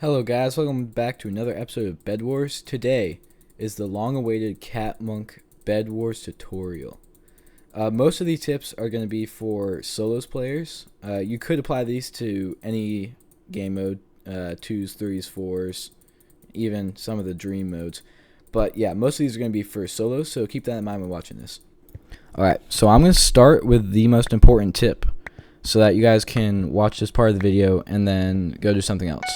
Hello guys, welcome back to another episode of Bedwars. Today is the long-awaited Cat Monk Bedwars tutorial. Most of these tips are going to be for solos players. You could apply these to any game mode, 2s, 3s, 4s, even some of the dream modes. But yeah, most of these are going to be for solos, so keep that in mind when watching this. Alright, so I'm going to start with the most important tip so that you guys can watch this part of the video and then go do something else.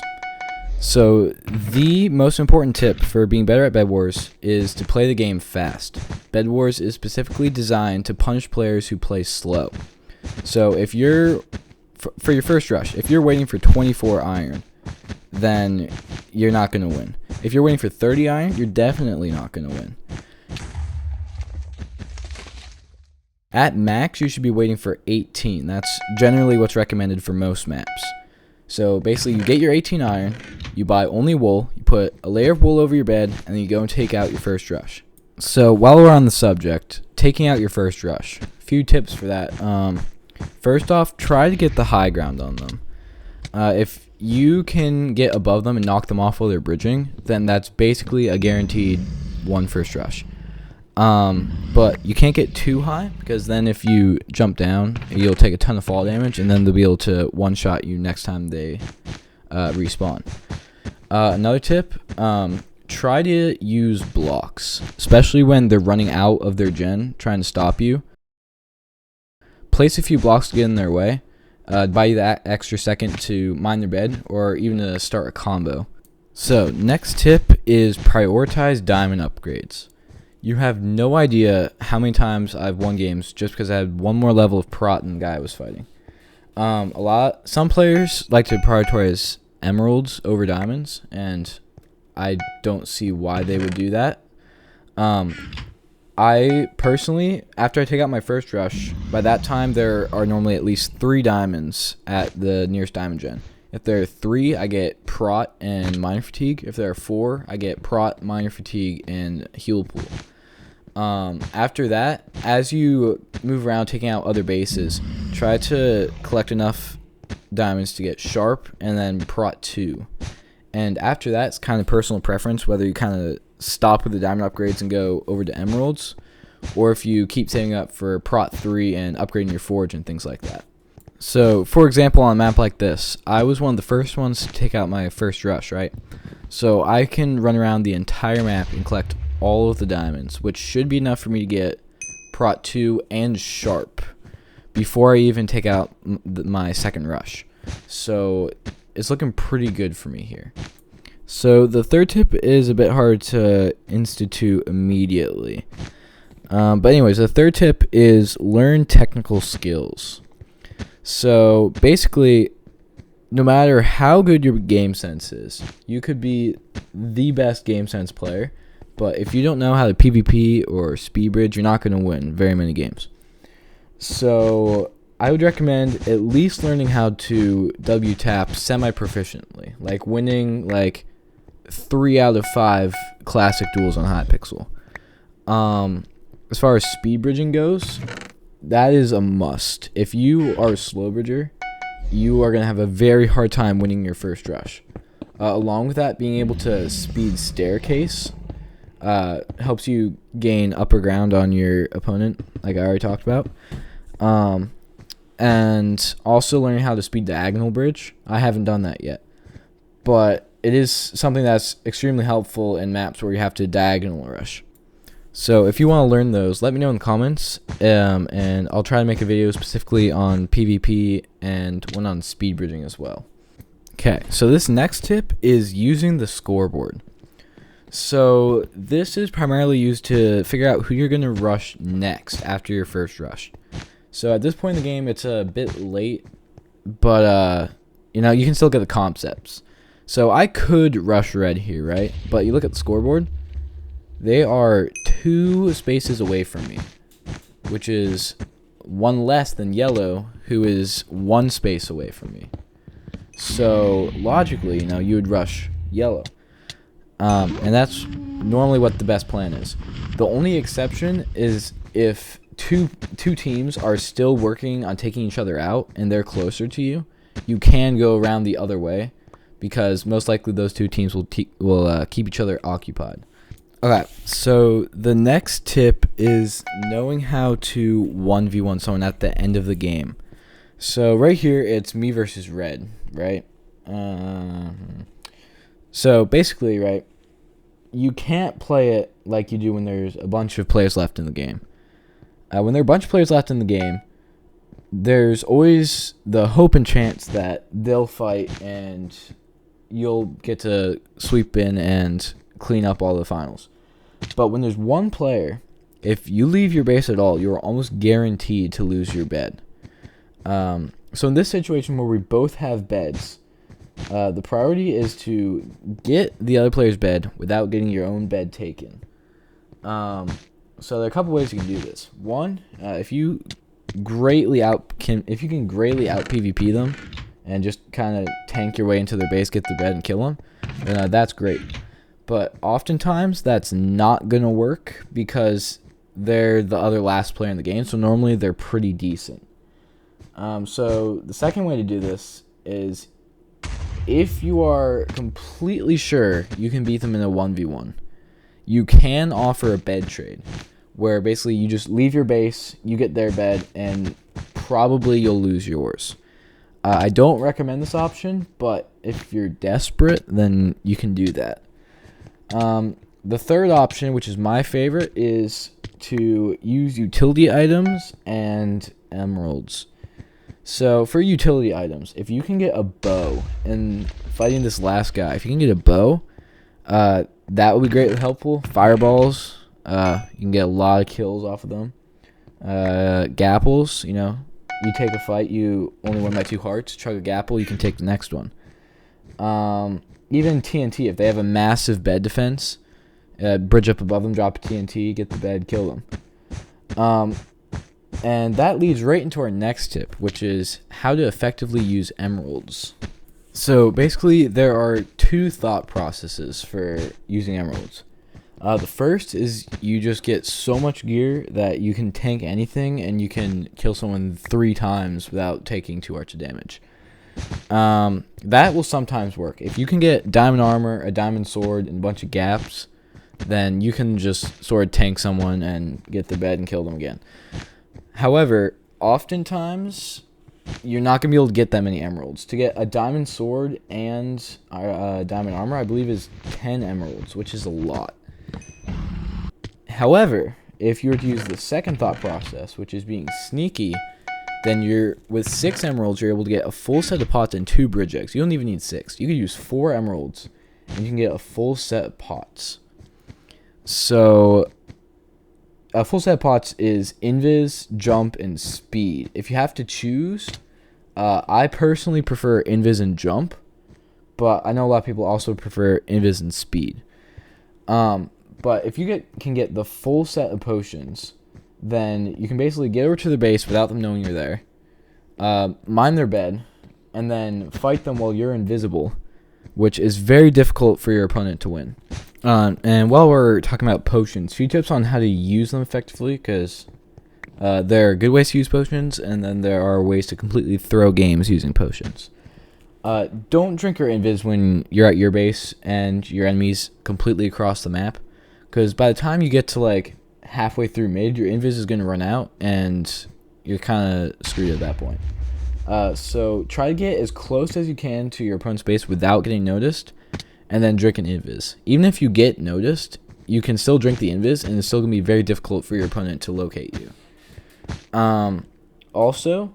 So the most important tip for being better at Bedwars is to play the game fast. Bedwars is specifically designed to punish players who play slow. So if you're, for your first rush, if you're waiting for 24 iron, then you're not going to win. If you're waiting for 30 iron, you're definitely not going to win. At max, you should be waiting for 18. That's generally what's recommended for most maps. So basically, you get your 18 iron, you buy only wool, you put a layer of wool over your bed, and then you go and take out your first rush. So while we're on the subject, taking out your first rush, a few tips for that. First off, try to get the high ground on them. If you can get above them and knock them off while they're bridging, then that's basically a guaranteed one first rush. But you can't get too high, because then if you jump down, you'll take a ton of fall damage, and then they'll be able to one-shot you next time they respawn. Another tip, try to use blocks, especially when they're running out of their gen, trying to stop you. Place a few blocks to get in their way, buy you that extra second to mine their bed, or even to start a combo. So, next tip is prioritize diamond upgrades. You have no idea how many times I've won games just because I had one more level of prot than the guy I was fighting. Some players like to prioritize emeralds over diamonds, and I don't see why they would do that. I personally, after I take out my first rush, by that time there are normally at least 3 diamonds at the nearest diamond gen. If there are 3, I get prot and miner fatigue. If there are 4, I get prot, miner fatigue, and heal pool. After that, as you move around taking out other bases, try to collect enough diamonds to get sharp and then prot 2. And after that, it's kind of personal preference whether you kind of stop with the diamond upgrades and go over to emeralds, or if you keep saving up for prot 3 and upgrading your forge and things like that. So, for example, on a map like this, I was one of the first ones to take out my first rush, right? So I can run around the entire map and collect all of the diamonds, which should be enough for me to get prot 2 and sharp before I even take out my second rush. So it's looking pretty good for me here. So the third tip is a bit hard to institute immediately. But anyways, the third tip is learn technical skills. So basically, no matter how good your game sense is, you could be the best game sense player, but if you don't know how to PvP or speed bridge, you're not going to win very many games. So I would recommend at least learning how to W-tap semi-proficiently, like winning like 3 out of 5 classic duels on Hypixel. As far as speed bridging goes, that is a must. If you are a slow bridger, you are going to have a very hard time winning your first rush. Along with that, being able to speed staircase helps you gain upper ground on your opponent, like I already talked about. And also learning how to speed diagonal bridge. I haven't done that yet, but it is something that's extremely helpful in maps where you have to diagonal rush. So if you want to learn those, let me know in the comments, and I'll try to make a video specifically on PvP and one on speed bridging as well. Okay, so this next tip is using the scoreboard. So this is primarily used to figure out who you're going to rush next after your first rush. So at this point in the game, it's a bit late, but you know, you can still get the concepts. So I could rush red here, right? But you look at the scoreboard, they are 2 spaces away from me, which is 1 less than yellow, who is 1 space away from me. So logically, you know, you would rush yellow. And that's normally what the best plan is. The only exception is if two teams are still working on taking each other out and they're closer to you, you can go around the other way. because most likely those two teams will keep each other occupied. Okay, so the next tip is knowing how to 1v1 someone at the end of the game. So right here, it's me versus red, right? So basically, right, you can't play it like you do when there's a bunch of players left in the game. When there are a bunch of players left in the game, there's always the hope and chance that they'll fight and you'll get to sweep in and clean up all the finals. But when there's one player, if you leave your base at all, you're almost guaranteed to lose your bed. So in this situation where we both have beds, the priority is to get the other player's bed without getting your own bed taken. So there are a couple ways you can do this. One, if you can greatly out PvP them and just kind of tank your way into their base, get the bed, and kill them, then that's great. But oftentimes that's not gonna work because they're the other last player in the game. So normally they're pretty decent. So the second way to do this is if you are completely sure you can beat them in a 1v1, you can offer a bed trade where basically you just leave your base, you get their bed, and probably you'll lose yours. I don't recommend this option, but if you're desperate, then you can do that. The third option, which is my favorite, is to use utility items and emeralds. So for utility items, if you can get a bow and fighting this last guy, if you can get a bow, that would be greatly helpful. Fireballs, you can get a lot of kills off of them. Gapples, you take a fight, you only win by 2 hearts. Chug a gapple, you can take the next one. Even TNT, if they have a massive bed defense, bridge up above them, drop a TNT, get the bed, kill them. And that leads right into our next tip, which is how to effectively use emeralds. So basically, there are 2 thought processes for using emeralds. The first is you just get so much gear that you can tank anything and you can kill someone 3 times without taking 2 hearts of damage. That will sometimes work. If you can get diamond armor, a diamond sword, and a bunch of gaps, then you can just sword tank someone and get the bed and kill them again. However, oftentimes you're not going to be able to get that many emeralds. To get a diamond sword and diamond armor, I believe, is 10 emeralds, which is a lot. However, if you were to use the second thought process, which is being sneaky, then with 6 emeralds, you're able to get a full set of pots and 2 bridge eggs. You don't even need 6. You could use 4 emeralds, and you can get a full set of pots. So a full set of pots is invis, jump, and speed. If you have to choose, I personally prefer invis and jump, but I know a lot of people also prefer invis and speed. But if you can get the full set of potions, then you can basically get over to the base without them knowing you're there, mine their bed, and then fight them while you're invisible, which is very difficult for your opponent to win. And while we're talking about potions, a few tips on how to use them effectively, because there are good ways to use potions, and then there are ways to completely throw games using potions. Don't drink your invis when you're at your base and your enemy's completely across the map, because by the time you get to halfway through mid, your invis is going to run out, and you're kind of screwed at that point. So try to get as close as you can to your opponent's base without getting noticed, and then drink an invis. Even if you get noticed, you can still drink the invis, and it's still going to be very difficult for your opponent to locate you. Also,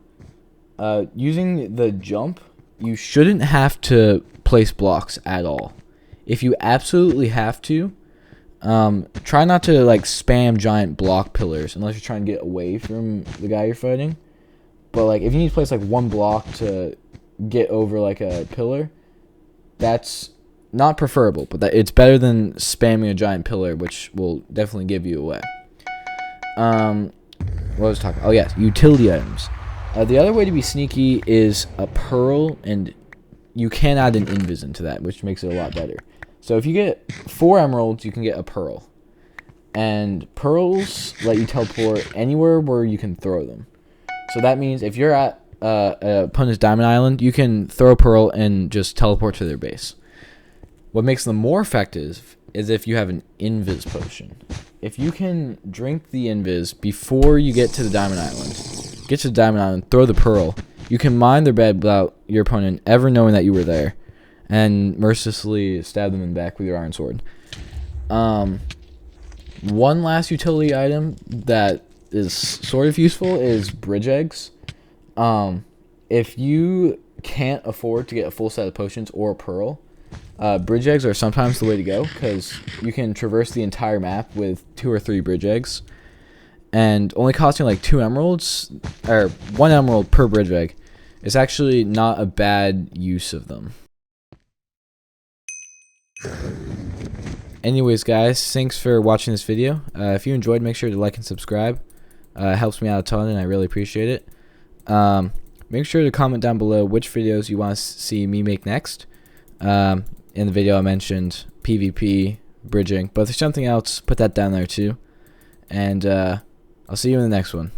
using the jump, you shouldn't have to place blocks at all. If you absolutely have to, try not to spam giant block pillars unless you're trying to get away from the guy you're fighting. But if you need to place 1 block to get over a pillar, that's not preferable, but it's better than spamming a giant pillar, which will definitely give you away. What was I talking? Oh yes, utility items. The other way to be sneaky is a pearl, and you can add an invis into that, which makes it a lot better. So if you get 4 emeralds, you can get a pearl. And pearls let you teleport anywhere where you can throw them. So that means if you're at opponent's diamond island, you can throw a pearl and just teleport to their base. What makes them more effective is if you have an invis potion. If you can drink the invis before you get to the diamond island, throw the pearl, you can mine their bed without your opponent ever knowing that you were there, and mercilessly stab them in the back with your iron sword. One last utility item that is sort of useful is bridge eggs. If you can't afford to get a full set of potions or a pearl, bridge eggs are sometimes the way to go, because you can traverse the entire map with 2 or 3 bridge eggs, and only costing like 2 emeralds, or 1 emerald per bridge egg. It's actually not a bad use of them. Anyways, guys, thanks for watching this video. If you enjoyed, make sure to like and subscribe. It helps me out a ton, and I really appreciate it. Make sure to comment down below which videos you want to see me make next. In the video I mentioned PvP, bridging, but if there's something else, put that down there too. And I'll see you in the next one.